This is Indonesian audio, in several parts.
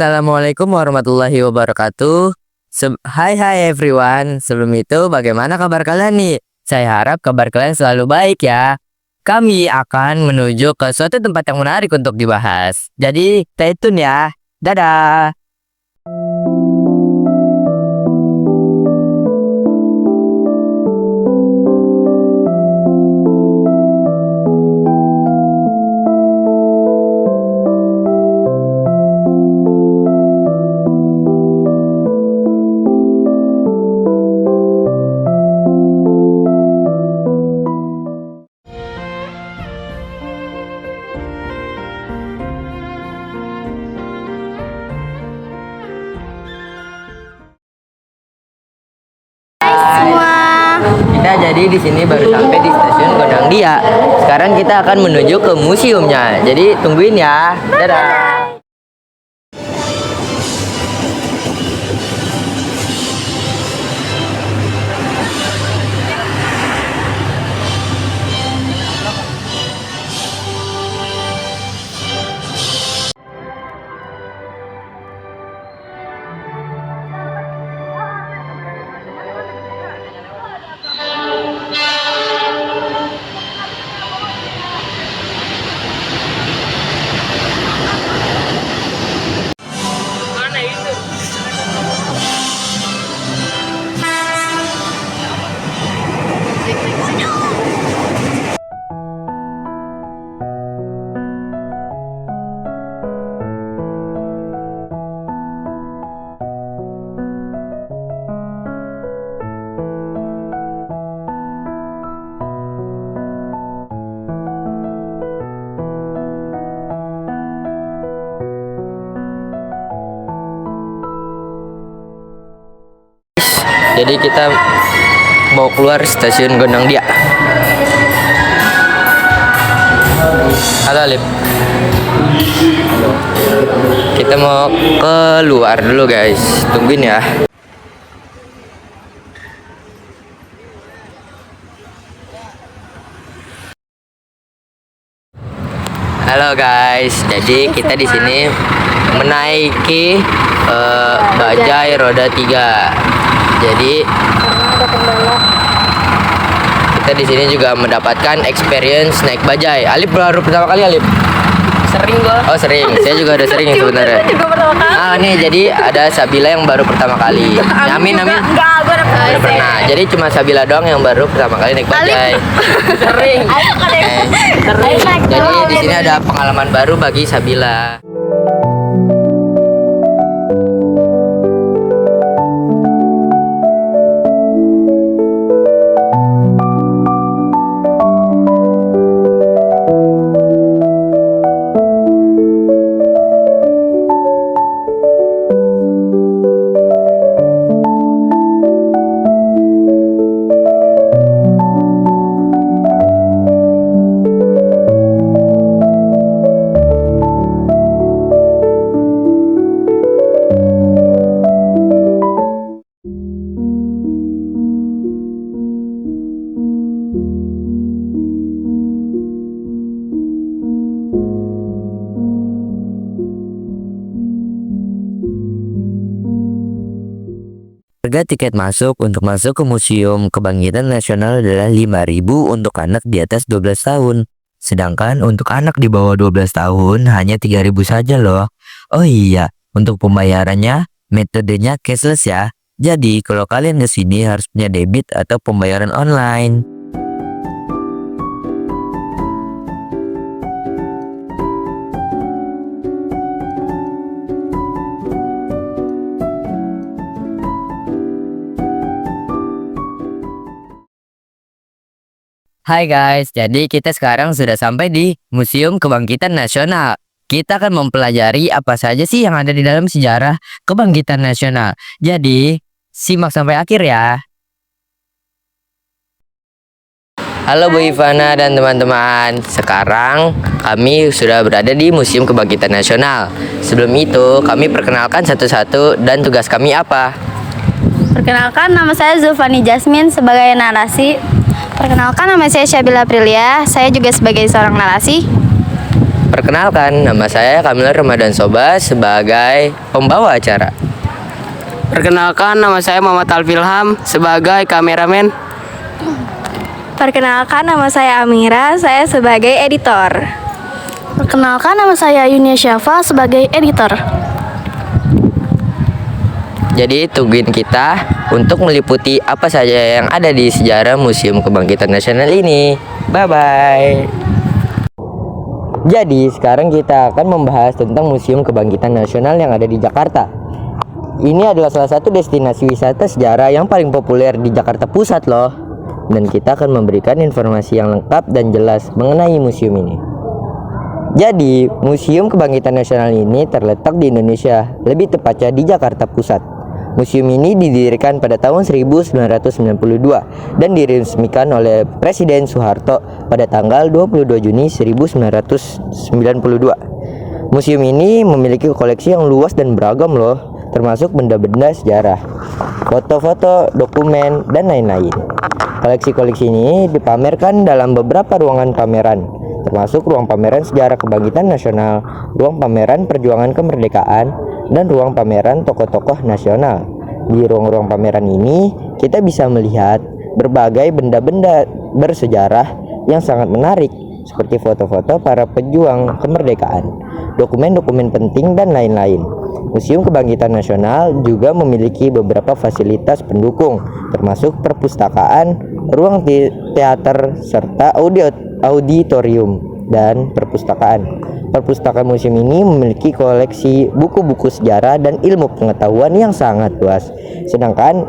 Assalamualaikum warahmatullahi wabarakatuh. Hai everyone. Sebelum itu bagaimana kabar kalian nih? Saya harap kabar kalian selalu baik ya. Kami akan menuju ke suatu tempat yang menarik untuk dibahas. Jadi stay tune ya. Dadah. Kita jadi di sini baru sampai di stasiun Gondang Dia. Sekarang kita akan menuju ke museumnya. Jadi tungguin ya. Dadah. Jadi kita mau keluar stasiun Gondang Dia. Halo Alip. Kita mau keluar dulu guys. Tungguin ya. Halo guys. Jadi kita di sini menaiki bajai roda 3. Jadi kita di sini juga mendapatkan experience naik bajai. Alip baru pertama kali Alip? Sering gua. Oh sering, saya juga udah sering sebenarnya. Nih jadi ada Sabila yang baru pertama kali. Amin. Enggak, gua udah Pernah. Jadi cuma Sabila doang yang baru pertama kali naik bajai. Sering. Jadi di sini ada pengalaman baru bagi Sabila. Harga tiket masuk untuk masuk ke Museum Kebangkitan Nasional adalah 5.000 untuk anak di atas 12 tahun. Sedangkan untuk anak di bawah 12 tahun hanya 3.000 saja loh. Oh iya, untuk pembayarannya metodenya cashless ya. Jadi kalau kalian ke sini harus punya debit atau pembayaran online. Hai guys, jadi kita sekarang sudah sampai di Museum Kebangkitan Nasional. Kita akan mempelajari apa saja sih yang ada di dalam sejarah Kebangkitan Nasional. Jadi, simak sampai akhir ya. Halo Bu Ivana dan teman-teman. Sekarang kami sudah berada di Museum Kebangkitan Nasional. Sebelum itu, kami perkenalkan satu-satu dan tugas kami apa. Perkenalkan, nama saya Zulfani Jasmine sebagai narasi. Perkenalkan, nama saya Syabila Aprilia. Saya juga sebagai seorang narasi. Perkenalkan, nama saya Kamil Ramadan Soba sebagai pembawa acara. Perkenalkan, nama saya Muhammad Alfilham sebagai kameramen. Perkenalkan, nama saya Amira, saya sebagai editor. Perkenalkan, nama saya Yunia Syafa sebagai editor. Jadi tungguin kita untuk meliputi apa saja yang ada di sejarah Museum Kebangkitan Nasional ini. Bye-bye. Jadi sekarang kita akan membahas tentang Museum Kebangkitan Nasional yang ada di Jakarta. Ini adalah salah satu destinasi wisata sejarah yang paling populer di Jakarta Pusat loh. Dan kita akan memberikan informasi yang lengkap dan jelas mengenai museum ini. Jadi, Museum Kebangkitan Nasional ini terletak di Indonesia, lebih tepatnya di Jakarta Pusat. Museum ini didirikan pada tahun 1992 dan diresmikan oleh Presiden Soeharto pada tanggal 22 Juni 1992. Museum ini memiliki koleksi yang luas dan beragam loh, termasuk benda-benda sejarah, foto-foto, dokumen, dan lain-lain. Koleksi-koleksi ini dipamerkan dalam beberapa ruangan pameran, termasuk ruang pameran sejarah kebangkitan nasional, ruang pameran perjuangan kemerdekaan, dan ruang pameran tokoh-tokoh nasional. Di ruang-ruang pameran ini, kita bisa melihat berbagai benda-benda bersejarah yang sangat menarik, seperti foto-foto para pejuang kemerdekaan, dokumen-dokumen penting, dan lain-lain. Museum Kebangkitan Nasional juga memiliki beberapa fasilitas pendukung, termasuk perpustakaan, ruang teater, serta auditorium dan perpustakaan. Perpustakaan museum ini memiliki koleksi buku-buku sejarah dan ilmu pengetahuan yang sangat luas. Sedangkan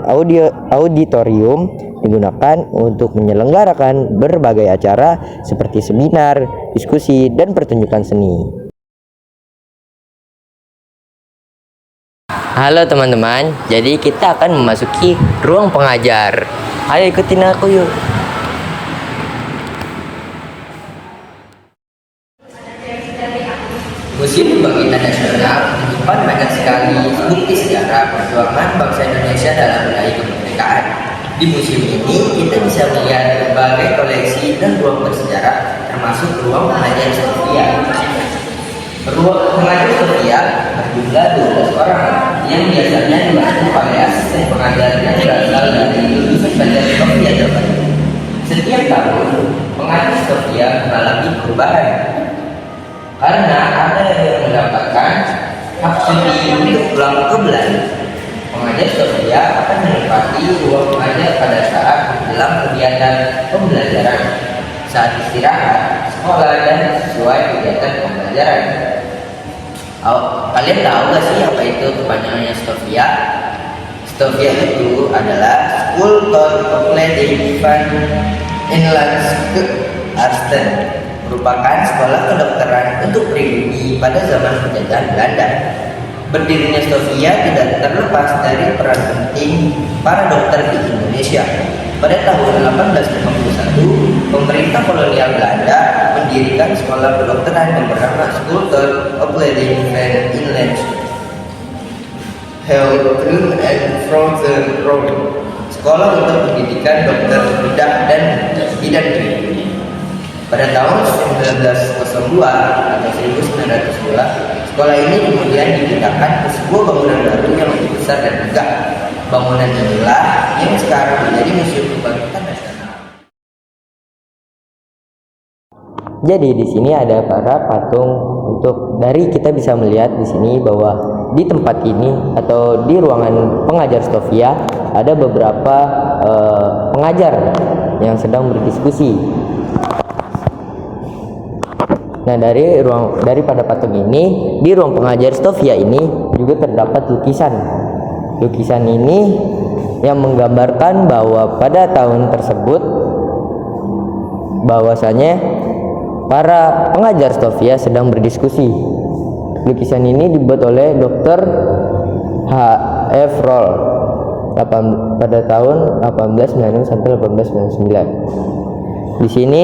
auditorium digunakan untuk menyelenggarakan berbagai acara seperti seminar, diskusi, dan pertunjukan seni. Halo teman-teman, jadi kita akan memasuki ruang pengajar. Ayo ikutin aku yuk. Museum Kebangkitan Nasional menyimpan banyak sekali bukti sejarah perjuangan bangsa Indonesia dalam meraih kemerdekaan. Di museum ini kita bisa melihat berbagai koleksi dan ruang bersejarah, termasuk ruang pengajar Sofia. Ruang pengajar Sofia berjumlah 12 orang yang biasanya dibantu oleh asisten pengajar yang berasal dari Universitas Sofia Jawa. Setiap tahun, pengajar Sofia mengalami perubahan karena ada yang mendapatkan hak cuti untuk pulang ke Belanda. Pengajar Sofia akan menempati ruang pengajar pada saat dalam kegiatan pembelajaran, saat istirahat, sekolah, dan sesuai kegiatan pembelajaran. Kalian tahu gak sih apa itu kepanjangannya Sofia? Sofia itu adalah School for Opleiding van Inlandse Artsen, merupakan sekolah kedokteran untuk pribumi pada zaman penjajahan Belanda. Berdirinya Sofia tidak terlepas dari peran penting para dokter di Indonesia. Pada tahun 1851, pemerintah kolonial Belanda mendirikan sekolah kedokteran yang bernama School for Opleiding van Inlandse Health and Frozen Road, sekolah untuk pendidikan dokter bedah dan bidan pribumi. Pada tahun 1902 atau 1902, sekolah ini kemudian dipindahkan ke sebuah bangunan baru yang lebih besar dan megah. Bangunan inilah yang sekarang menjadi Museum Kebangkitan Nasional. Jadi di sini ada para patung kita bisa melihat di sini bahwa di tempat ini atau di ruangan pengajar Sofia ada beberapa pengajar yang sedang berdiskusi. Nah, daripada patung ini, di ruang pengajar Sofia ini juga terdapat lukisan. Lukisan ini yang menggambarkan bahwa pada tahun tersebut bahwasanya para pengajar Sofia sedang berdiskusi. Lukisan ini dibuat oleh Dr. H.F. Roll pada tahun 1896 sampai 1899. Di sini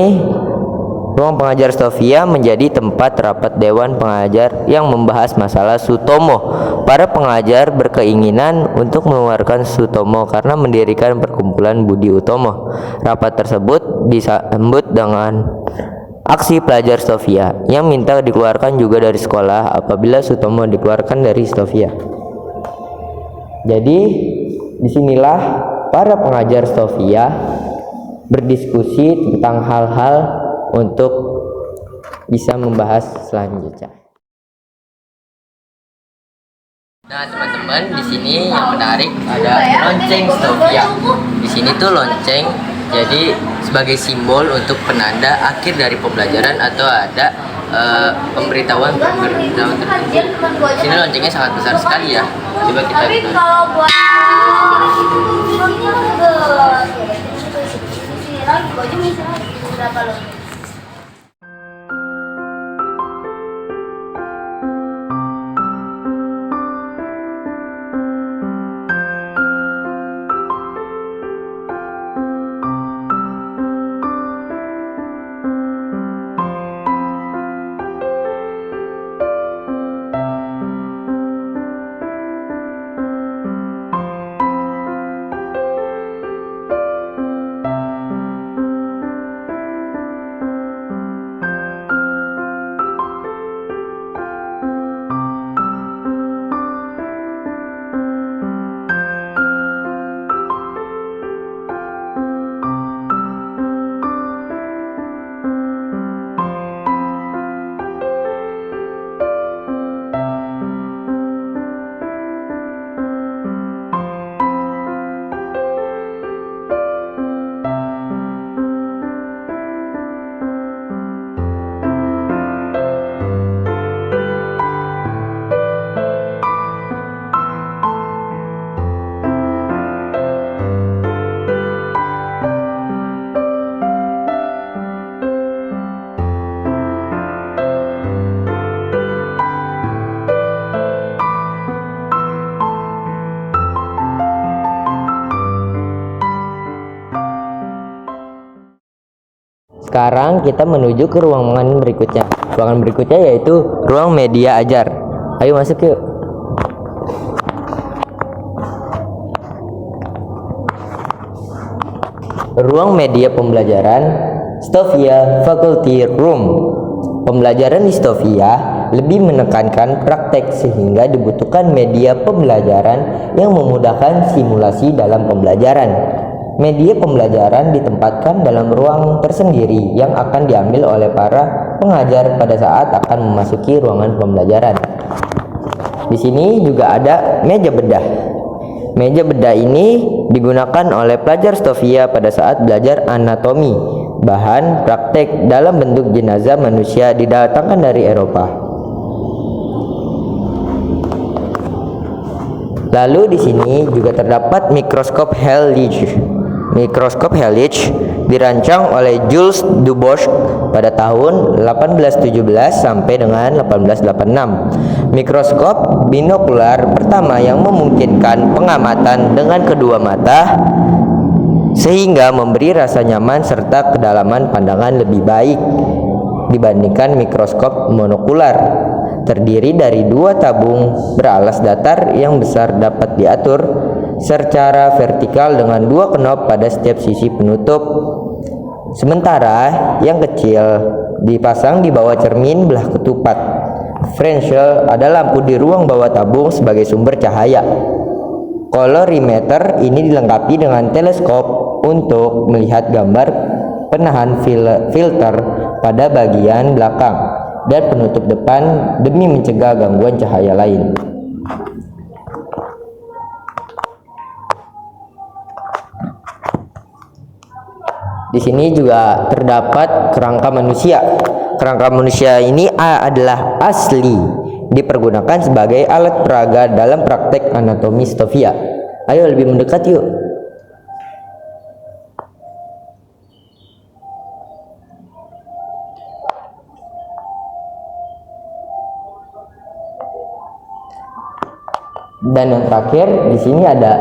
ruang pengajar Sofia menjadi tempat rapat dewan pengajar yang membahas masalah Sutomo. Para pengajar berkeinginan untuk mengeluarkan Sutomo karena mendirikan perkumpulan Budi Utomo. Rapat tersebut disambut dengan aksi pelajar Stovia yang minta dikeluarkan juga dari sekolah apabila Sutomo dikeluarkan dari Stovia. Jadi disinilah para pengajar Stovia berdiskusi tentang hal-hal untuk bisa membahas selanjutnya. Nah teman-teman, di sini yang menarik ada lonceng Stovia. Di sini tuh lonceng jadi sebagai simbol untuk penanda akhir dari pembelajaran atau ada pemberitahuan tertentu. Di sini loncengnya sangat besar sekali ya. Coba kita lihat. Kalau buat berapa loh? Sekarang kita menuju ke ruangan berikutnya. Ruangan berikutnya yaitu ruang media ajar. Ayo masuk yuk. Ruang media pembelajaran Stovia Faculty Room. Pembelajaran di Stovia lebih menekankan praktek sehingga dibutuhkan media pembelajaran yang memudahkan simulasi dalam pembelajaran. Media pembelajaran ditempatkan dalam ruang tersendiri yang akan diambil oleh para pengajar pada saat akan memasuki ruangan pembelajaran. Di sini juga ada meja bedah. Meja bedah ini digunakan oleh pelajar Stovia pada saat belajar anatomi. Bahan praktek dalam bentuk jenazah manusia didatangkan dari Eropa. Lalu di sini juga terdapat mikroskop Hellish. Mikroskop Hellish dirancang oleh Jules Dubois pada tahun 1817 sampai dengan 1886. Mikroskop binokular pertama yang memungkinkan pengamatan dengan kedua mata sehingga memberi rasa nyaman serta kedalaman pandangan lebih baik dibandingkan mikroskop monokular. Terdiri dari dua tabung beralas datar yang besar dapat diatur secara vertikal dengan dua knop pada setiap sisi penutup. Sementara yang kecil dipasang di bawah cermin belah ketupat. Fresnel ada lampu di ruang bawah tabung sebagai sumber cahaya. Colorimeter ini dilengkapi dengan teleskop untuk melihat gambar penahan filter pada bagian belakang dan penutup depan demi mencegah gangguan cahaya lain. Di sini juga terdapat kerangka manusia. Kerangka manusia ini adalah asli dipergunakan sebagai alat peraga dalam praktek anatomi Stovia. Ayo lebih mendekat yuk. Dan yang terakhir di sini ada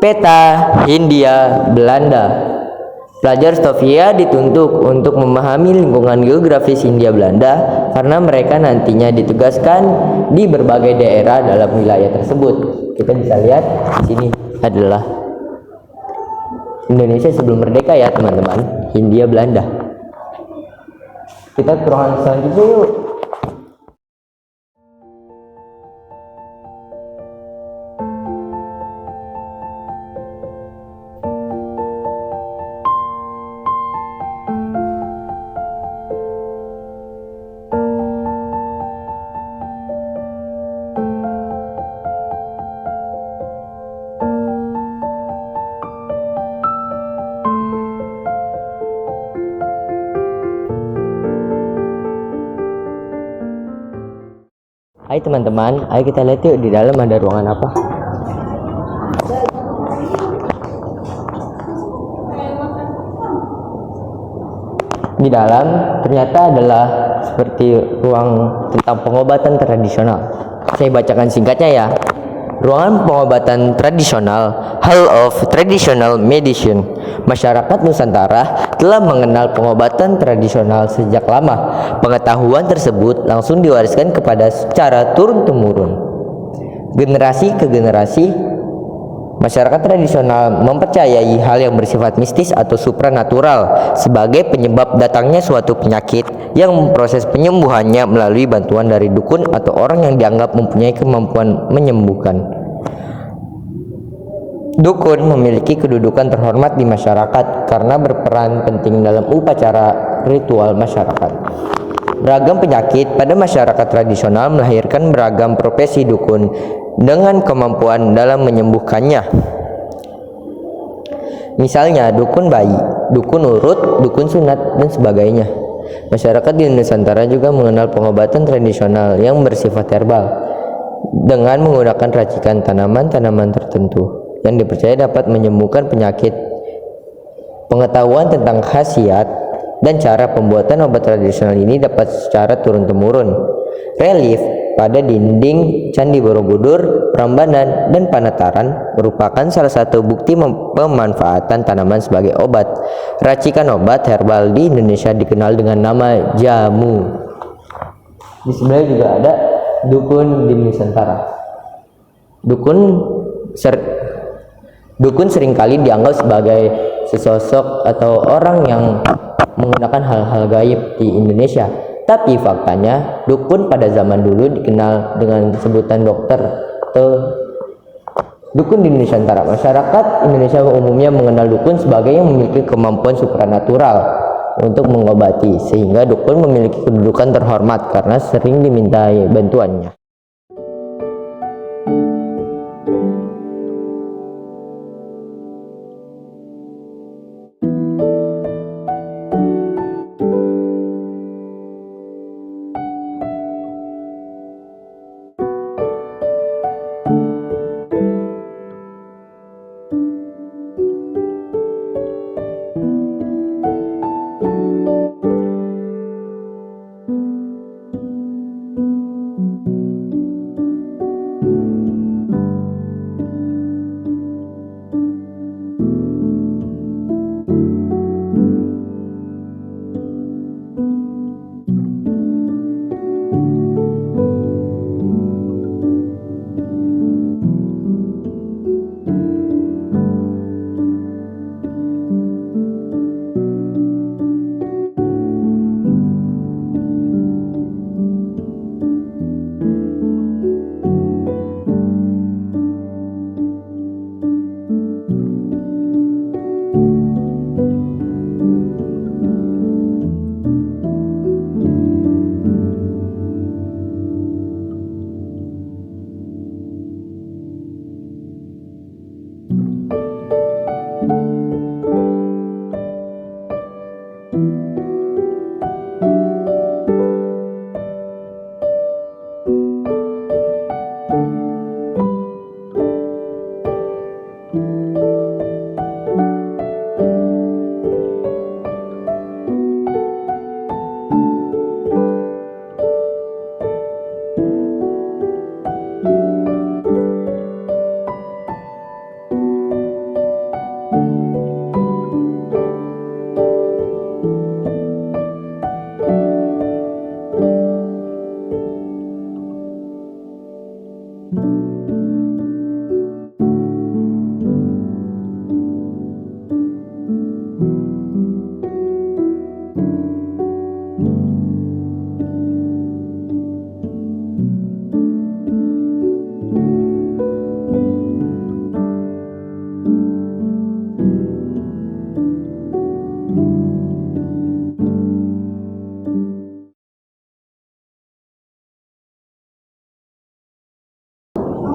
peta Hindia Belanda. Pelajar Stovia dituntut untuk memahami lingkungan geografis Hindia Belanda karena mereka nantinya ditugaskan di berbagai daerah dalam wilayah tersebut. Kita bisa lihat di sini adalah Indonesia sebelum merdeka ya teman-teman, Hindia Belanda. Kita ke ruangan selanjutnya yuk. Hai teman-teman, ayo kita lihat yuk di dalam ada ruangan apa. Di dalam ternyata adalah seperti ruang tentang pengobatan tradisional. Saya bacakan singkatnya ya. Ruangan pengobatan tradisional, Hall of Traditional Medicine. Masyarakat Nusantara telah mengenal pengobatan tradisional sejak lama. Pengetahuan tersebut langsung diwariskan kepada secara turun-temurun. Generasi ke generasi, masyarakat tradisional mempercayai hal yang bersifat mistis atau supranatural sebagai penyebab datangnya suatu penyakit yang proses penyembuhannya melalui bantuan dari dukun atau orang yang dianggap mempunyai kemampuan menyembuhkan. Dukun memiliki kedudukan terhormat di masyarakat karena berperan penting dalam upacara ritual masyarakat. Beragam penyakit pada masyarakat tradisional melahirkan beragam profesi dukun dengan kemampuan dalam menyembuhkannya. Misalnya dukun bayi, dukun urut, dukun sunat, dan sebagainya. Masyarakat di Nusantara juga mengenal pengobatan tradisional yang bersifat herbal dengan menggunakan racikan tanaman-tanaman tertentu yang dipercaya dapat menyembuhkan penyakit. Pengetahuan tentang khasiat dan cara pembuatan obat tradisional ini dapat secara turun-temurun. Relief pada dinding Candi Borobudur, Prambanan, dan Panataran merupakan salah satu bukti pemanfaatan tanaman sebagai obat. Racikan obat herbal di Indonesia dikenal dengan nama jamu. Di sebelah juga ada dukun di Nusantara. Dukun seringkali dianggap sebagai sesosok atau orang yang menggunakan hal-hal gaib di Indonesia. Tapi faktanya, dukun pada zaman dulu dikenal dengan sebutan dokter atau dukun di Nusantara. Masyarakat Indonesia umumnya mengenal dukun sebagai yang memiliki kemampuan supranatural untuk mengobati, sehingga dukun memiliki kedudukan terhormat karena sering dimintai bantuannya.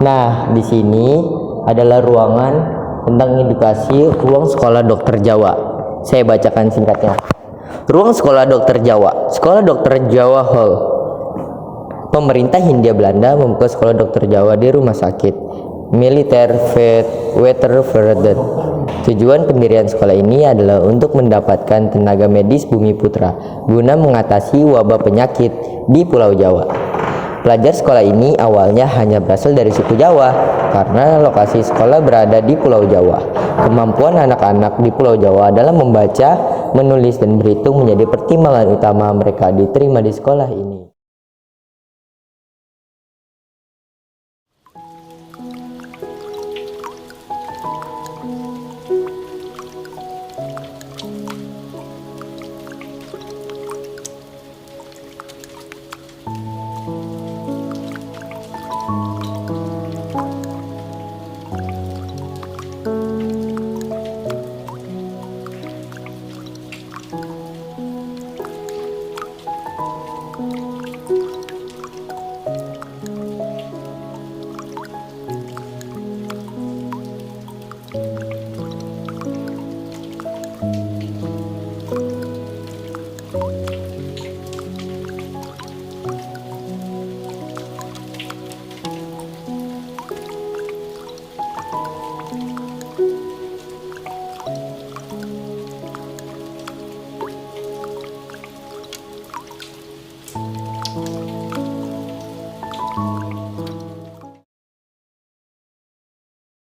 Nah, di sini adalah ruangan tentang edukasi ruang sekolah dokter Jawa. Saya bacakan singkatnya. Ruang sekolah dokter Jawa, Sekolah Dokter Jawa Hall. Pemerintah Hindia Belanda membuka sekolah dokter Jawa di Rumah Sakit Militer Wetervoorde. Tujuan pendirian sekolah ini adalah untuk mendapatkan tenaga medis Bumi Putra guna mengatasi wabah penyakit di Pulau Jawa. Pelajar sekolah ini awalnya hanya berasal dari suku Jawa karena lokasi sekolah berada di Pulau Jawa. Kemampuan anak-anak di Pulau Jawa dalam membaca, menulis, dan berhitung menjadi pertimbangan utama mereka diterima di sekolah ini.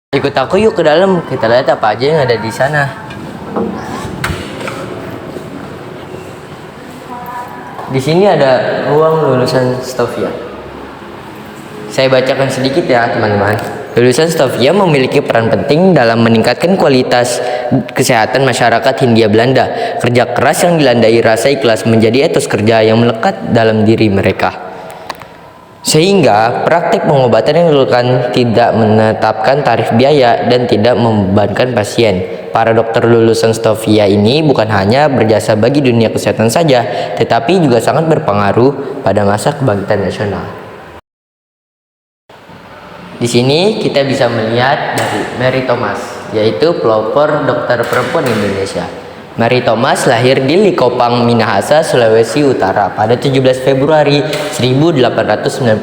Ikut aku yuk ke dalam, kita lihat apa aja yang ada di sana. Di sini ada ruang lulusan Stovia. Saya bacakan sedikit ya teman-teman. Lulusan Stovia memiliki peran penting dalam meningkatkan kualitas kesehatan masyarakat Hindia Belanda. Kerja keras yang dilandai rasa ikhlas menjadi etos kerja yang melekat dalam diri mereka. Sehingga praktik pengobatan yang dilakukan tidak menetapkan tarif biaya dan tidak membebankan pasien. Para dokter lulusan Stovia ini bukan hanya berjasa bagi dunia kesehatan saja, tetapi juga sangat berpengaruh pada masa kebangkitan nasional. Di sini kita bisa melihat dari Mary Thomas, yaitu pelopor dokter perempuan Indonesia. Mary Thomas lahir di Likopang, Minahasa, Sulawesi Utara pada 17 Februari 1896.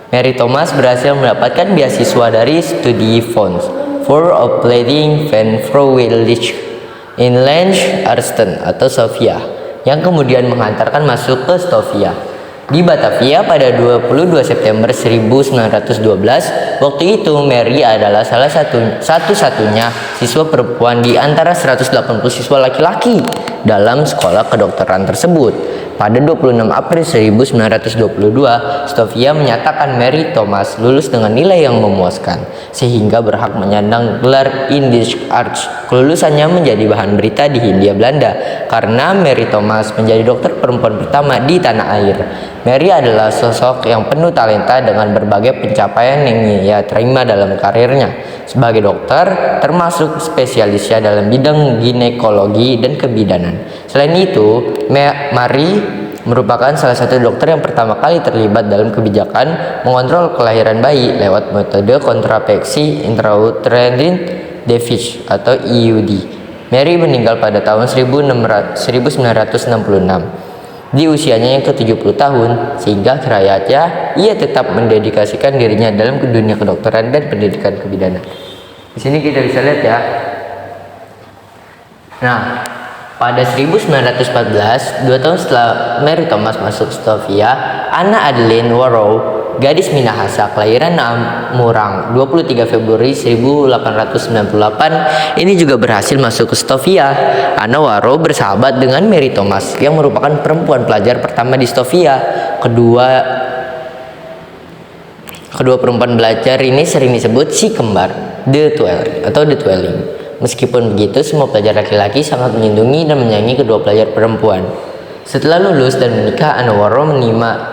Mary Thomas berhasil mendapatkan beasiswa dari Studi Fonds for Opleiding van Vrouwelijk in Lange Arsten atau Sofia, yang kemudian menghantarkan masuk ke Stovia di Batavia pada 22 September 1912. Waktu itu Mary adalah salah satu-satunya siswa perempuan di antara 180 siswa laki-laki dalam sekolah kedokteran tersebut. Pada 26 April 1922, Stovia menyatakan Mary Thomas lulus dengan nilai yang memuaskan, sehingga berhak menyandang gelar Indisch Arts. Kelulusannya menjadi bahan berita di Hindia Belanda karena Mary Thomas menjadi dokter perempuan pertama di tanah air. Mary adalah sosok yang penuh talenta dengan berbagai pencapaian yang ia terima dalam karirnya sebagai dokter, termasuk spesialisnya dalam bidang ginekologi dan kebidanan. Selain itu, Mary merupakan salah satu dokter yang pertama kali terlibat dalam kebijakan mengontrol kelahiran bayi lewat metode kontrasepsi intrauterine device atau IUD. Mary meninggal pada tahun 1966 di usianya yang ke-70 tahun, sehingga akhir hayatnya ia tetap mendedikasikan dirinya dalam dunia kedokteran dan pendidikan kebidanan. Di sini kita bisa lihat ya. Nah, pada 1914, 2 tahun setelah Mary Thomas masuk Stovia, Anna Adeline Warrow, gadis Minahasa kelahiran Namurang 23 Februari 1898, ini juga berhasil masuk ke Stovia. Anna Warrow bersahabat dengan Mary Thomas yang merupakan perempuan pelajar pertama di Stovia. Kedua perempuan belajar ini sering disebut si kembar, the twelling. Meskipun begitu, semua pelajar laki-laki sangat melindungi dan menyayangi kedua pelajar perempuan. Setelah lulus dan menikah, Anna Warrow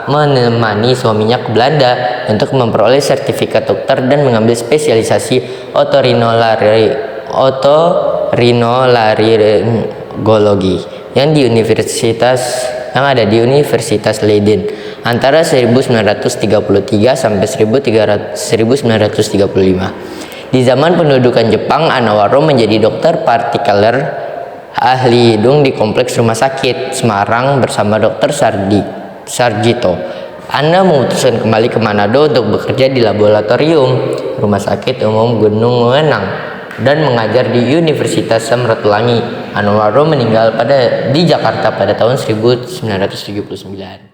menemani suaminya ke Belanda untuk memperoleh sertifikat dokter dan mengambil spesialisasi otorinolaryngologi yang di Universitas yang ada di Universitas Leiden antara 1933 sampai 1935. Di zaman pendudukan Jepang, Anawaro menjadi dokter partikuler ahli hidung di kompleks rumah sakit Semarang bersama Dr. Sarjito. Ana memutuskan kembali ke Manado untuk bekerja di laboratorium Rumah Sakit Umum Gunung Wenang dan mengajar di Universitas Samratulangi. Anawaro meninggal di Jakarta pada tahun 1979.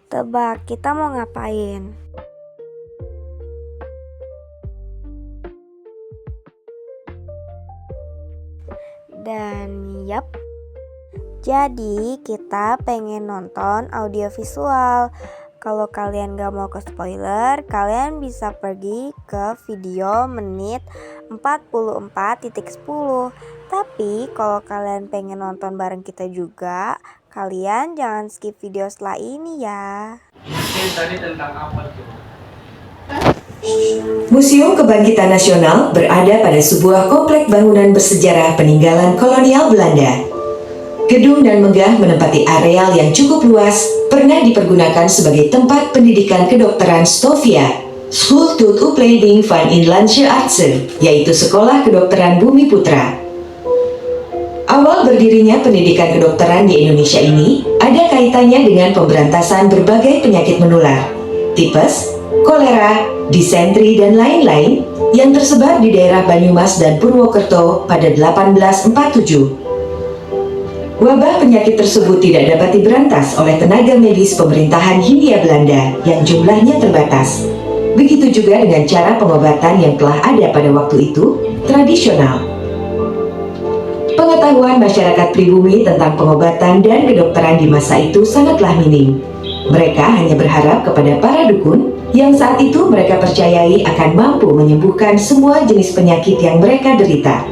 Tebak, kita mau ngapain? Dan yap, jadi kita pengen nonton audiovisual. Kalau kalian gak mau ke spoiler, kalian bisa pergi ke video menit 44.10. Tapi kalau kalian pengen nonton bareng kita juga, kalian jangan skip video setelah ini ya. Museum Kebangkitan Nasional berada pada sebuah komplek bangunan bersejarah peninggalan kolonial Belanda. Gedung dan megah menempati areal yang cukup luas, pernah dipergunakan sebagai tempat pendidikan kedokteran Stovia, School tot Opleiding van Inlandse Artsen, yaitu Sekolah Kedokteran Bumi Putra. Awal berdirinya pendidikan kedokteran di Indonesia ini ada kaitannya dengan pemberantasan berbagai penyakit menular, tipes, kolera, disentri, dan lain-lain yang tersebar di daerah Banyumas dan Purwokerto pada 1847. Wabah penyakit tersebut tidak dapat diberantas oleh tenaga medis pemerintahan Hindia Belanda yang jumlahnya terbatas. Begitu juga dengan cara pengobatan yang telah ada pada waktu itu, tradisional. Pengetahuan masyarakat pribumi tentang pengobatan dan kedokteran di masa itu sangatlah minim. Mereka hanya berharap kepada para dukun yang saat itu mereka percayai akan mampu menyembuhkan semua jenis penyakit yang mereka derita.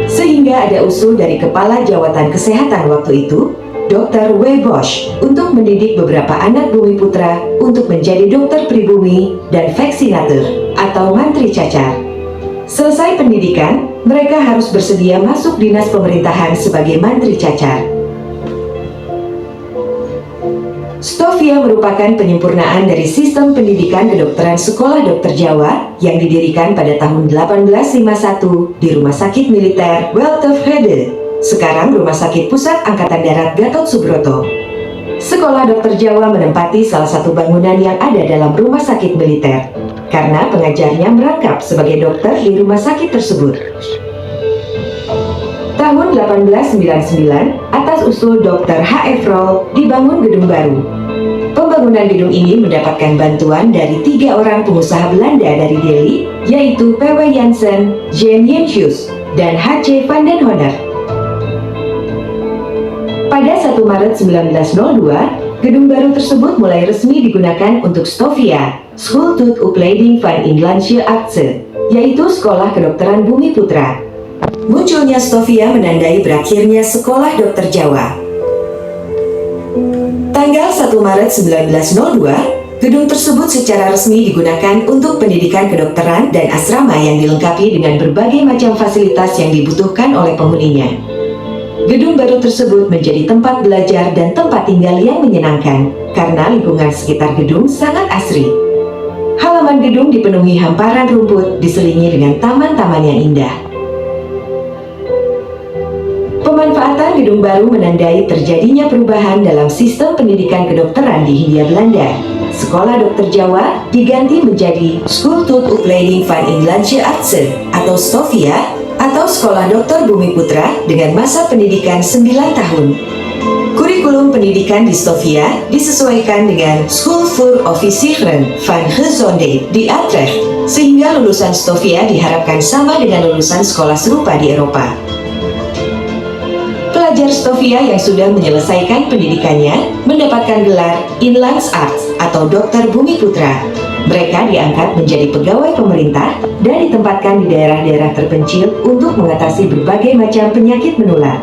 Sehingga ada usul dari Kepala Jawatan Kesehatan waktu itu, Dr. W. Bosch, untuk mendidik beberapa anak bumi putra untuk menjadi dokter pribumi dan vaksinator atau mantri cacar. Selesai pendidikan, mereka harus bersedia masuk dinas pemerintahan sebagai mantri cacar. Stovia merupakan penyempurnaan dari sistem pendidikan kedokteran Sekolah Dokter Jawa yang didirikan pada tahun 1851 di Rumah Sakit Militer Weltevrede, sekarang Rumah Sakit Pusat Angkatan Darat Gatot Subroto. Sekolah Dokter Jawa menempati salah satu bangunan yang ada dalam rumah sakit militer, karena pengajarnya merangkap sebagai dokter di rumah sakit tersebut. Tahun 1899, atas usul Dr. H.F. Roll, dibangun gedung baru. Pembangunan gedung ini mendapatkan bantuan dari 3 orang pengusaha Belanda dari Delhi, yaitu P.W. Jansen, Jan Jensjus, dan H.C. van den Honner. Pada 1 Maret 1902, gedung baru tersebut mulai resmi digunakan untuk Stovia, School tot Opleiding van Inlandse Artsen, yaitu Sekolah Kedokteran Bumi Putra. Munculnya Stovia menandai berakhirnya Sekolah Dokter Jawa. Tanggal 1 Maret 1902, gedung tersebut secara resmi digunakan untuk pendidikan kedokteran dan asrama yang dilengkapi dengan berbagai macam fasilitas yang dibutuhkan oleh penghuninya. Gedung baru tersebut menjadi tempat belajar dan tempat tinggal yang menyenangkan, karena lingkungan sekitar gedung sangat asri. Halaman gedung dipenuhi hamparan rumput diselingi dengan taman-taman yang indah. Pemanfaatan gedung baru menandai terjadinya perubahan dalam sistem pendidikan kedokteran di Hindia Belanda. Sekolah Dokter Jawa diganti menjadi School tot Opleiding van Inlandse Artsen atau STOVIA atau Sekolah Dokter Bumiputra dengan masa pendidikan 9 tahun. Kurikulum pendidikan di STOVIA disesuaikan dengan School voor Officieren van Gezondheid di Utrecht, sehingga lulusan STOVIA diharapkan sama dengan lulusan sekolah serupa di Eropa. Pelajar STOVIA yang sudah menyelesaikan pendidikannya mendapatkan gelar Inlandsarts atau Dokter Bumiputra. Mereka diangkat menjadi pegawai pemerintah dan ditempatkan di daerah-daerah terpencil untuk mengatasi berbagai macam penyakit menular.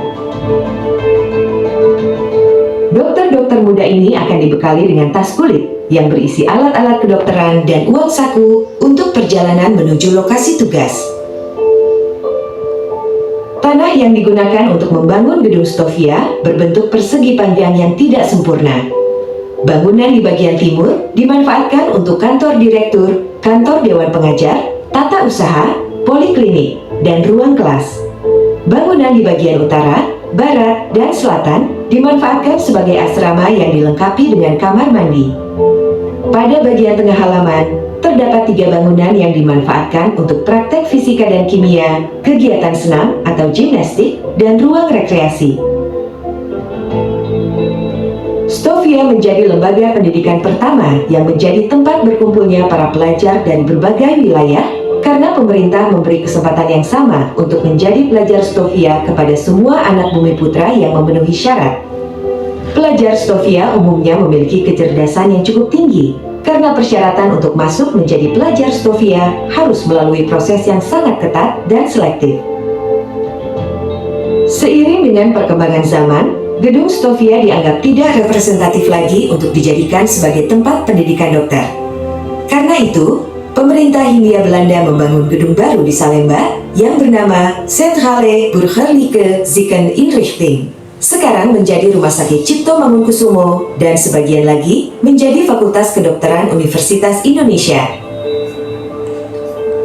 Dokter-dokter muda ini akan dibekali dengan tas kulit yang berisi alat-alat kedokteran dan uang saku untuk perjalanan menuju lokasi tugas. Tanah yang digunakan untuk membangun gedung STOVIA berbentuk persegi panjang yang tidak sempurna. Bangunan di bagian timur dimanfaatkan untuk kantor direktur, kantor dewan pengajar, tata usaha, poliklinik, dan ruang kelas. Bangunan di bagian utara, barat, dan selatan dimanfaatkan sebagai asrama yang dilengkapi dengan kamar mandi. Pada bagian tengah halaman, terdapat 3 bangunan yang dimanfaatkan untuk praktek fisika dan kimia, kegiatan senam atau gimnastik, dan ruang rekreasi. STOVIA menjadi lembaga pendidikan pertama yang menjadi tempat berkumpulnya para pelajar dari berbagai wilayah karena pemerintah memberi kesempatan yang sama untuk menjadi pelajar STOVIA kepada semua anak Bumiputra yang memenuhi syarat. Pelajar STOVIA umumnya memiliki kecerdasan yang cukup tinggi karena persyaratan untuk masuk menjadi pelajar STOVIA harus melalui proses yang sangat ketat dan selektif. Seiring dengan perkembangan zaman, gedung STOVIA dianggap tidak representatif lagi untuk dijadikan sebagai tempat pendidikan dokter. Karena itu, pemerintah Hindia Belanda membangun gedung baru di Salemba yang bernama Centrale Burgerlijke Ziekeninrichting. Sekarang menjadi Rumah Sakit Cipto Mangunkusumo dan sebagian lagi menjadi Fakultas Kedokteran Universitas Indonesia.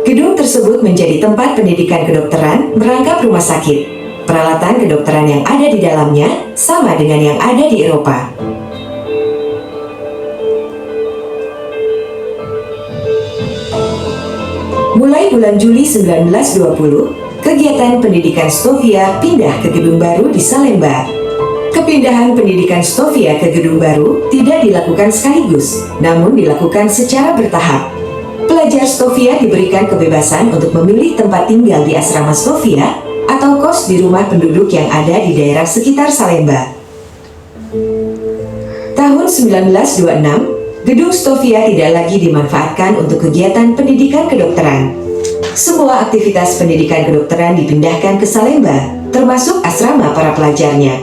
Gedung tersebut menjadi tempat pendidikan kedokteran merangkap rumah sakit. Peralatan kedokteran yang ada di dalamnya sama dengan yang ada di Eropa. Mulai bulan Juli 1920, kegiatan pendidikan STOVIA pindah ke gedung baru di Salemba. Kepindahan pendidikan STOVIA ke gedung baru tidak dilakukan sekaligus, namun dilakukan secara bertahap. Pelajar STOVIA diberikan kebebasan untuk memilih tempat tinggal di asrama STOVIA atau kos di rumah penduduk yang ada di daerah sekitar Salemba. Tahun 1926, gedung STOVIA tidak lagi dimanfaatkan untuk kegiatan pendidikan kedokteran. Semua aktivitas pendidikan kedokteran dipindahkan ke Salemba, termasuk asrama para pelajarnya.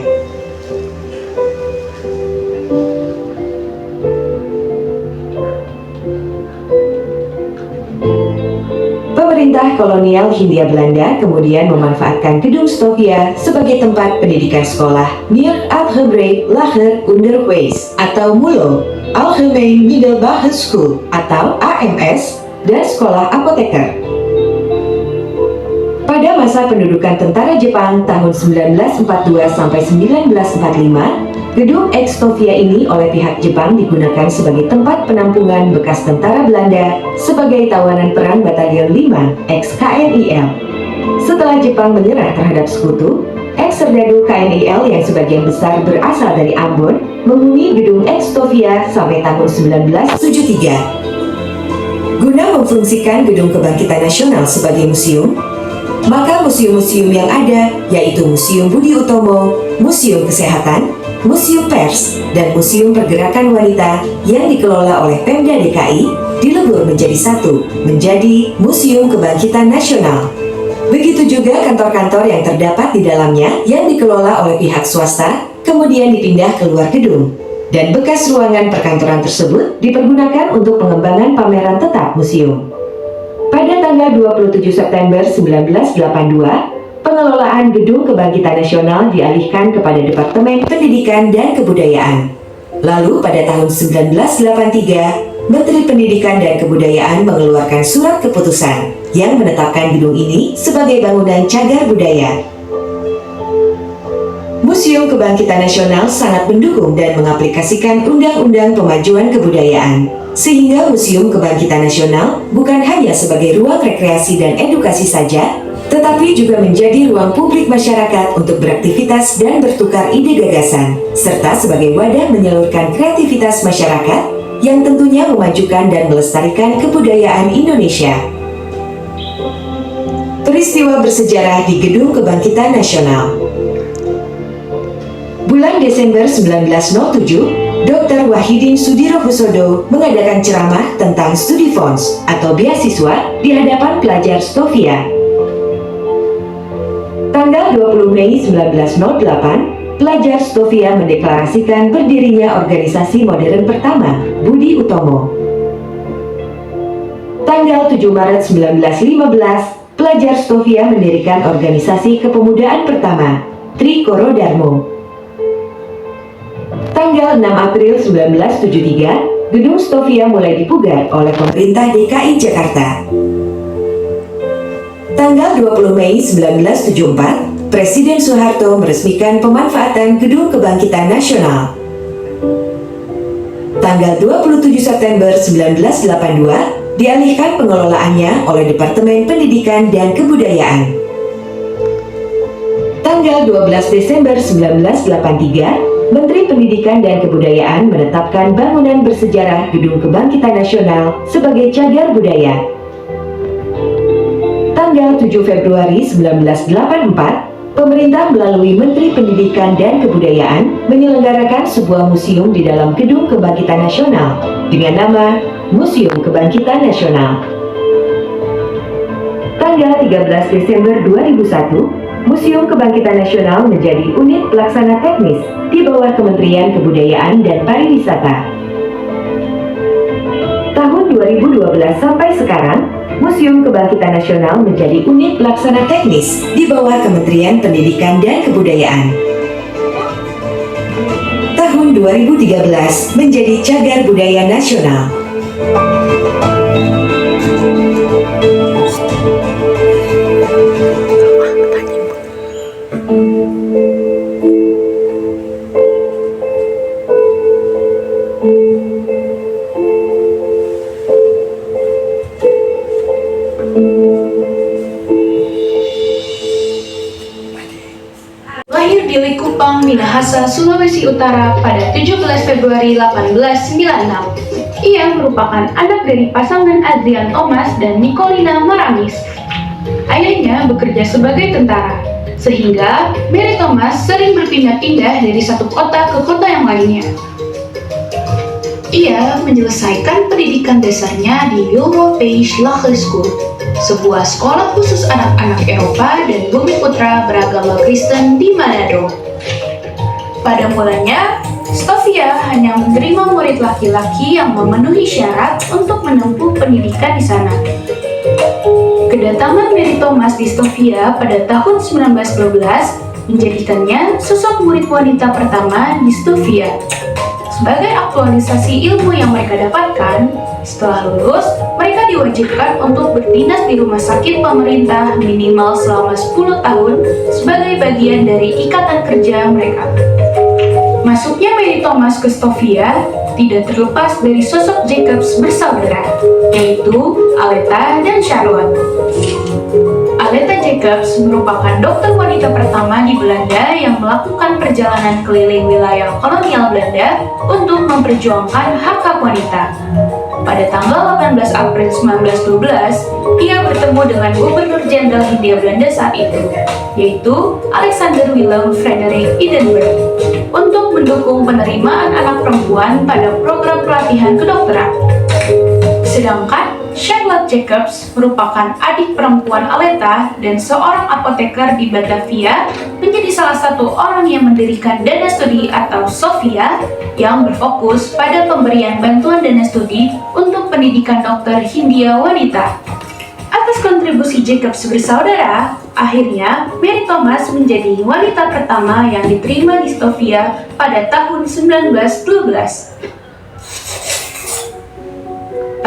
Pemerintah kolonial Hindia Belanda kemudian memanfaatkan gedung STOVIA sebagai tempat pendidikan sekolah Meer Algebrei Lager Onderwijs atau MULO, Algemeen Middelbare School atau AMS, dan sekolah apoteker. Pada masa pendudukan tentara Jepang tahun 1942 sampai 1945, gedung ex-STOVIA ini oleh pihak Jepang digunakan sebagai tempat penampungan bekas tentara Belanda sebagai tawanan perang Batalion 5 ex-KNIL. Setelah Jepang menyerah terhadap sekutu, ex-serdadu KNIL yang sebagian besar berasal dari Ambon menghuni gedung ex-STOVIA sampai tahun 1973. Guna memfungsikan Gedung Kebangkitan Nasional sebagai museum, maka museum-museum yang ada yaitu Museum Budi Utomo, Museum Kesehatan, Museum Pers, dan Museum Pergerakan Wanita yang dikelola oleh Pemda DKI dilebur menjadi satu, menjadi Museum Kebangkitan Nasional. Begitu juga kantor-kantor yang terdapat di dalamnya yang dikelola oleh pihak swasta, kemudian dipindah keluar gedung. Dan bekas ruangan perkantoran tersebut dipergunakan untuk pengembangan pameran tetap museum. Pada tanggal 27 September 1982, pengelolaan Gedung Kebangkitan Nasional dialihkan kepada Departemen Pendidikan dan Kebudayaan. Lalu pada tahun 1983, Menteri Pendidikan dan Kebudayaan mengeluarkan surat keputusan yang menetapkan gedung ini sebagai bangunan cagar budaya. Museum Kebangkitan Nasional sangat mendukung dan mengaplikasikan Undang-Undang Pemajuan Kebudayaan, sehingga Museum Kebangkitan Nasional bukan hanya sebagai ruang rekreasi dan edukasi saja, tetapi juga menjadi ruang publik masyarakat untuk beraktivitas dan bertukar ide gagasan, serta sebagai wadah menyalurkan kreativitas masyarakat yang tentunya memajukan dan melestarikan kebudayaan Indonesia. Peristiwa bersejarah di Gedung Kebangkitan Nasional. Bulan Desember 1907, Dr. Wahidin Sudirohusodo mengadakan ceramah tentang studi fonds atau beasiswa di hadapan pelajar Stovia. Tanggal 20 Mei 1908, pelajar Stovia mendeklarasikan berdirinya organisasi modern pertama, Budi Utomo. Tanggal 7 Maret 1915, pelajar Stovia mendirikan organisasi kepemudaan pertama, Trikoro Darmo. Tanggal 6 April 1973, gedung Stovia mulai dipugar oleh pemerintah DKI Jakarta. Tanggal 20 Mei 1974, Presiden Soeharto meresmikan pemanfaatan Gedung Kebangkitan Nasional. Tanggal 27 September 1982, dialihkan pengelolaannya oleh Departemen Pendidikan dan Kebudayaan. Tanggal 12 Desember 1983, Menteri Pendidikan dan Kebudayaan menetapkan bangunan bersejarah Gedung Kebangkitan Nasional sebagai cagar budaya. Tanggal 7 Februari 1984, pemerintah melalui Menteri Pendidikan dan Kebudayaan menyelenggarakan sebuah museum di dalam Gedung Kebangkitan Nasional dengan nama Museum Kebangkitan Nasional. Tanggal 13 Desember 2001, Museum Kebangkitan Nasional menjadi unit pelaksana teknis di bawah Kementerian Kebudayaan dan Pariwisata. Tahun 2012 sampai sekarang, Museum Kebangkitan Nasional menjadi unit pelaksana teknis di bawah Kementerian Pendidikan dan Kebudayaan. Tahun 2013 menjadi cagar budaya nasional. Lahir di Likupang, Minahasa, Sulawesi Utara pada 17 Februari 1896. Ia merupakan anak dari pasangan Adrian Thomas dan Nicolina Maramis. Ayahnya bekerja sebagai tentara, sehingga Mary Thomas sering berpindah-pindah dari satu kota ke kota yang lainnya. Ia menyelesaikan pendidikan dasarnya di Europeische Lagere School, sebuah sekolah khusus anak-anak Eropa dan bumi putra beragama Kristen di Manado. Pada mulanya, Stovia hanya menerima murid laki-laki yang memenuhi syarat untuk menempuh pendidikan di sana. Kedatangan Mary Thomas di Stovia pada tahun 1912 menjadikannya sosok murid wanita pertama di Stovia. Sebagai aktualisasi ilmu yang mereka dapatkan, setelah lulus, mereka diwajibkan untuk berdinas di rumah sakit pemerintah minimal selama 10 tahun sebagai bagian dari ikatan kerja mereka. Masuknya Mary Thomas ke Stovia tidak terlepas dari sosok Jacobs bersaudara, yaitu Aletta dan Charlotte. Aletta Jacobs merupakan dokter wanita pertama di Belanda yang melakukan perjalanan keliling wilayah kolonial Belanda untuk memperjuangkan hak-hak wanita. Pada tanggal 18 April 1912, ia bertemu dengan Gubernur Jenderal Hindia Belanda saat itu, yaitu Alexander Willem Frederik Edinburgh, untuk mendukung penerimaan anak perempuan pada program pelatihan kedokteran. Sedangkan Charlotte Jacobs merupakan adik perempuan Aletta dan seorang apoteker di Batavia, menjadi salah satu orang yang mendirikan dana studi atau Sofia yang berfokus pada pemberian bantuan dana studi untuk pendidikan dokter Hindia wanita. Atas kontribusi Jacobs bersaudara, akhirnya Mary Thomas menjadi wanita pertama yang diterima di Stovia pada tahun 1912.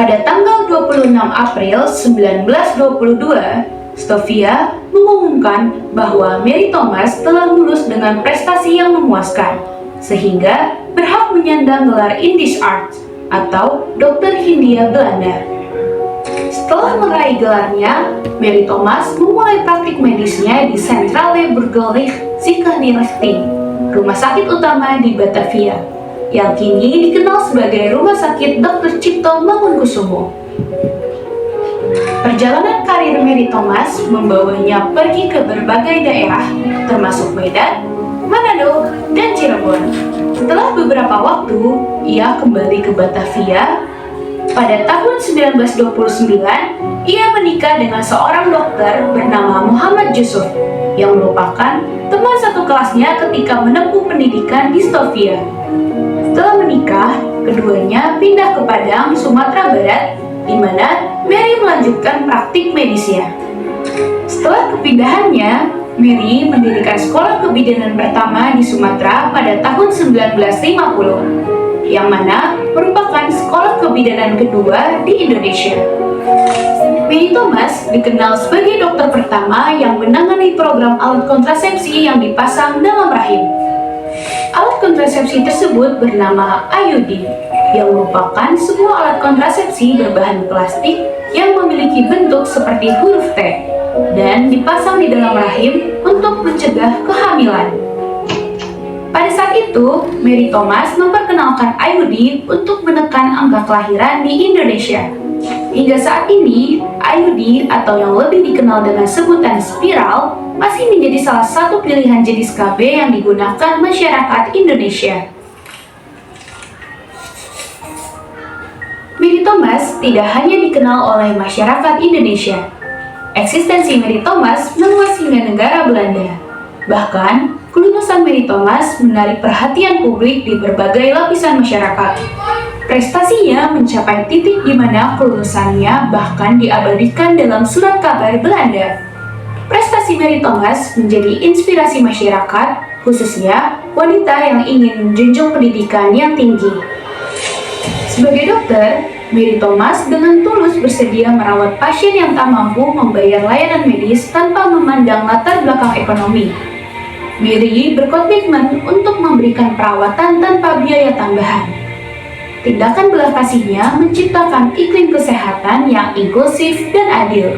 Pada tanggal 26 April 1922, Stovia mengumumkan bahwa Mary Thomas telah lulus dengan prestasi yang memuaskan, sehingga berhak menyandang gelar Indische Arts atau Dokter Hindia Belanda. Setelah meraih gelarnya, Mary Thomas memulai praktik medisnya di Centrale Burgerlijk Ziekenrichting, rumah sakit utama di Batavia, yang kini dikenal sebagai Rumah Sakit Dr. Cipto Mangunkusumo. Perjalanan karir Mary Thomas membawanya pergi ke berbagai daerah, termasuk Medan, Manado, dan Cirebon. Setelah beberapa waktu, ia kembali ke Batavia. Pada tahun 1929, ia menikah dengan seorang dokter bernama Muhammad Yusuf, yang merupakan teman satu kelasnya ketika menempuh pendidikan di Stovia. Setelah menikah, keduanya pindah ke Padang, Sumatera Barat, di mana Mary melanjutkan praktik medisnya. Setelah kepindahannya, Mary mendirikan sekolah kebidanan pertama di Sumatera pada tahun 1950, yang mana merupakan sekolah kebidanan kedua di Indonesia. Mary Thomas dikenal sebagai dokter pertama yang menangani program alat kontrasepsi yang dipasang dalam rahim. Alat kontrasepsi tersebut bernama IUD, yang merupakan sebuah alat kontrasepsi berbahan plastik yang memiliki bentuk seperti huruf T dan dipasang di dalam rahim untuk mencegah kehamilan. Pada saat itu, Mary Thomas memperkenalkan IUD untuk menekan angka kelahiran di Indonesia. Hingga saat ini, IUD atau yang lebih dikenal dengan sebutan spiral masih menjadi salah satu pilihan jenis KB yang digunakan masyarakat Indonesia. Mary Thomas tidak hanya dikenal oleh masyarakat Indonesia. Eksistensi Mary Thomas meluas hingga negara Belanda. Bahkan, kelulusan Mary Thomas menarik perhatian publik di berbagai lapisan masyarakat. Prestasinya mencapai titik di mana kelulusannya bahkan diabadikan dalam surat kabar Belanda. Prestasi Mary Thomas menjadi inspirasi masyarakat, khususnya wanita yang ingin menjunjung pendidikan yang tinggi. Sebagai dokter, Mary Thomas dengan tulus bersedia merawat pasien yang tak mampu membayar layanan medis tanpa memandang latar belakang ekonomi. Mary berkomitmen untuk memberikan perawatan tanpa biaya tambahan. Tindakan belas kasihnya menciptakan iklim kesehatan yang inklusif dan adil.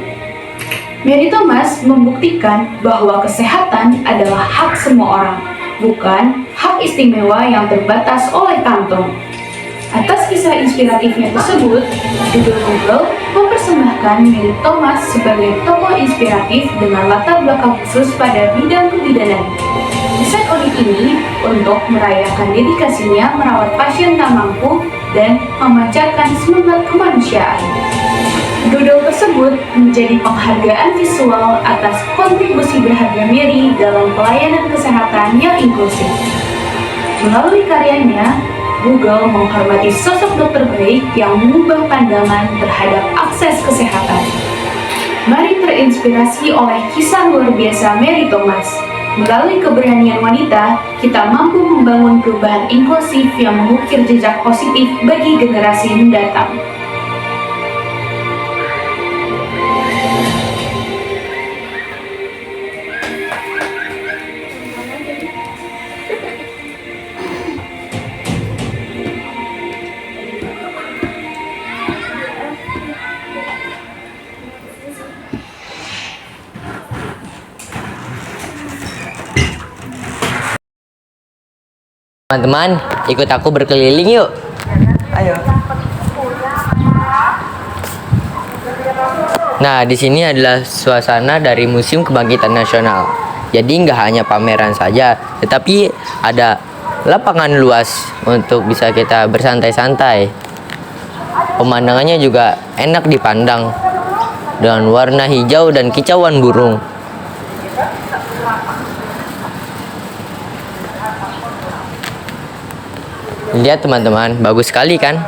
Mary Thomas membuktikan bahwa kesehatan adalah hak semua orang, bukan hak istimewa yang terbatas oleh kantong. Atas kisah inspiratifnya tersebut, Google mempersembahkan Mary Thomas sebagai tokoh inspiratif dengan latar belakang khusus pada bidang kebidanan. Desain unik ini untuk merayakan dedikasinya merawat pasien tak mampu dan memancarkan semangat kemanusiaan. Doodle tersebut menjadi penghargaan visual atas kontribusi berharga Mary dalam pelayanan kesehatan yang inklusif. Melalui karyanya, Google menghormati sosok dokter baik yang mengubah pandangan terhadap akses kesehatan. Mari terinspirasi oleh kisah luar biasa Mary Thomas. Melalui keberanian wanita, kita mampu membangun perubahan inklusif yang mengukir jejak positif bagi generasi mendatang. Teman-teman, ikut aku berkeliling yuk. Ayo. Nah, di sini adalah suasana dari Museum Kebangkitan Nasional. Jadi nggak hanya pameran saja, tetapi ada lapangan luas untuk bisa kita bersantai-santai. Pemandangannya juga enak dipandang dengan warna hijau dan kicauan burung. Lihat teman-teman, bagus sekali kan?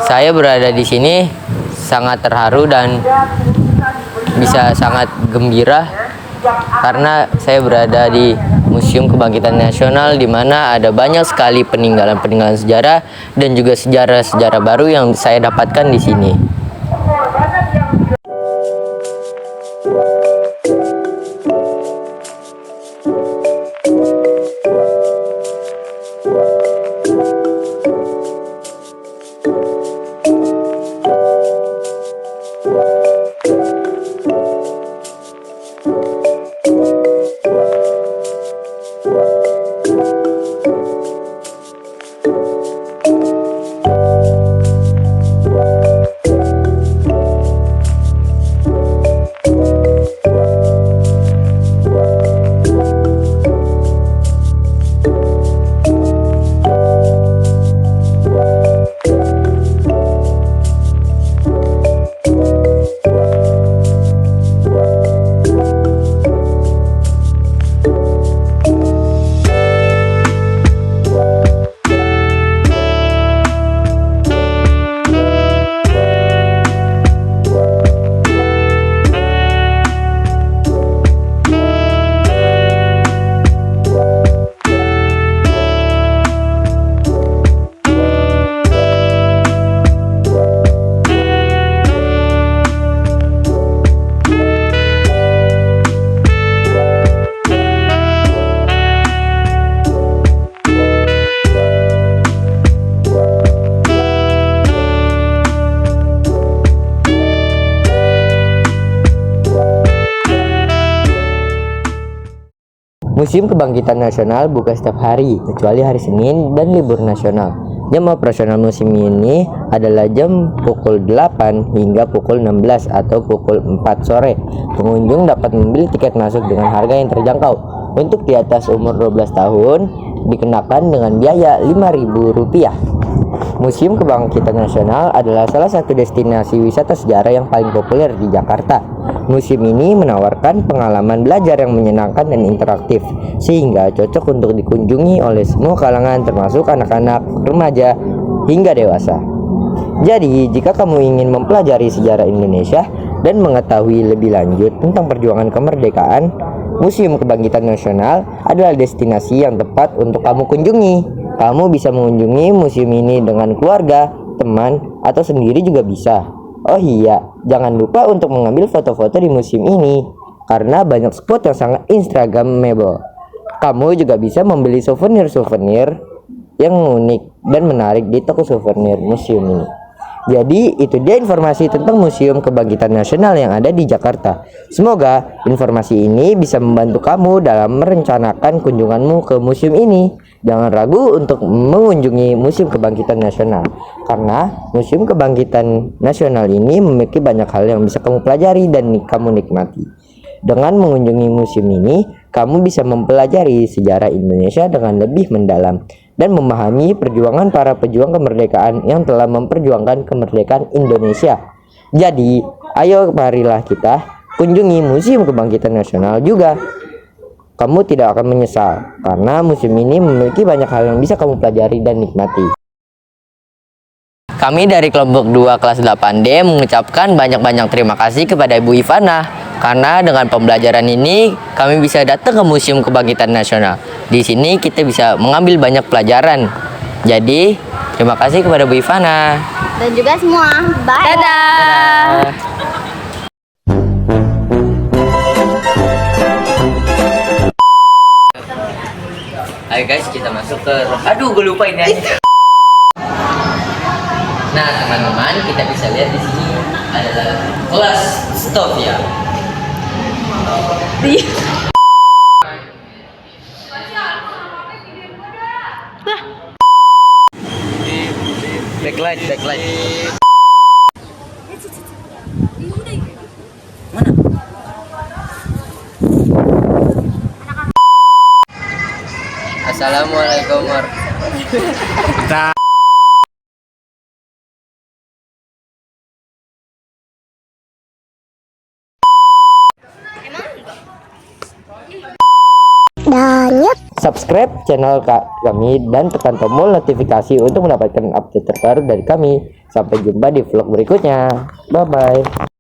Saya berada di sini sangat terharu dan bisa sangat gembira karena saya berada di Museum Kebangkitan Nasional di mana ada banyak sekali peninggalan-peninggalan sejarah dan juga sejarah-sejarah baru yang saya dapatkan di sini. Museum Kebangkitan Nasional buka setiap hari, kecuali hari Senin dan libur nasional. Jam operasional museum ini adalah jam pukul 8 hingga pukul 16 atau pukul 4 sore. Pengunjung dapat membeli tiket masuk dengan harga yang terjangkau. Untuk di atas umur 12 tahun, dikenakan dengan biaya Rp5.000. Museum Kebangkitan Nasional adalah salah satu destinasi wisata sejarah yang paling populer di Jakarta. Museum ini menawarkan pengalaman belajar yang menyenangkan dan interaktif, sehingga cocok untuk dikunjungi oleh semua kalangan termasuk anak-anak, remaja, hingga dewasa. Jadi, jika kamu ingin mempelajari sejarah Indonesia dan mengetahui lebih lanjut tentang perjuangan kemerdekaan, Museum Kebangkitan Nasional adalah destinasi yang tepat untuk kamu kunjungi. Kamu bisa mengunjungi museum ini dengan keluarga, teman, atau sendiri juga bisa. Oh iya, jangan lupa untuk mengambil foto-foto di museum ini, karena banyak spot yang sangat instagramable. Kamu juga bisa membeli souvenir-souvenir yang unik dan menarik di toko souvenir museum ini. Jadi itu dia informasi tentang Museum Kebangkitan Nasional yang ada di Jakarta. Semoga informasi ini bisa membantu kamu dalam merencanakan kunjunganmu ke museum ini. Jangan ragu untuk mengunjungi Museum Kebangkitan Nasional, karena Museum Kebangkitan Nasional ini memiliki banyak hal yang bisa kamu pelajari dan kamu nikmati. Dengan mengunjungi museum ini, kamu bisa mempelajari sejarah Indonesia dengan lebih mendalam dan memahami perjuangan para pejuang kemerdekaan yang telah memperjuangkan kemerdekaan Indonesia. Jadi, ayo marilah kita kunjungi Museum Kebangkitan Nasional juga. Kamu tidak akan menyesal, karena museum ini memiliki banyak hal yang bisa kamu pelajari dan nikmati. Kami dari kelompok 2 kelas 8D mengucapkan banyak-banyak terima kasih kepada Ibu Ivana, karena dengan pembelajaran ini kami bisa datang ke Museum Kebangkitan Nasional. Di sini kita bisa mengambil banyak pelajaran. Jadi, terima kasih kepada Bu Ivana. Dan juga semua. Bye. Dadah. Ayo guys, kita masuk ke... Aduh, gue lupa ini aja. Nah, teman-teman, kita bisa lihat di sini adalah kelas Stovia. Backlight. Mana? Assalamualaikum warahmatullahi wabarakatuh. Subscribe channel kami dan tekan tombol notifikasi untuk mendapatkan update terbaru dari kami. Sampai jumpa di vlog berikutnya. Bye bye.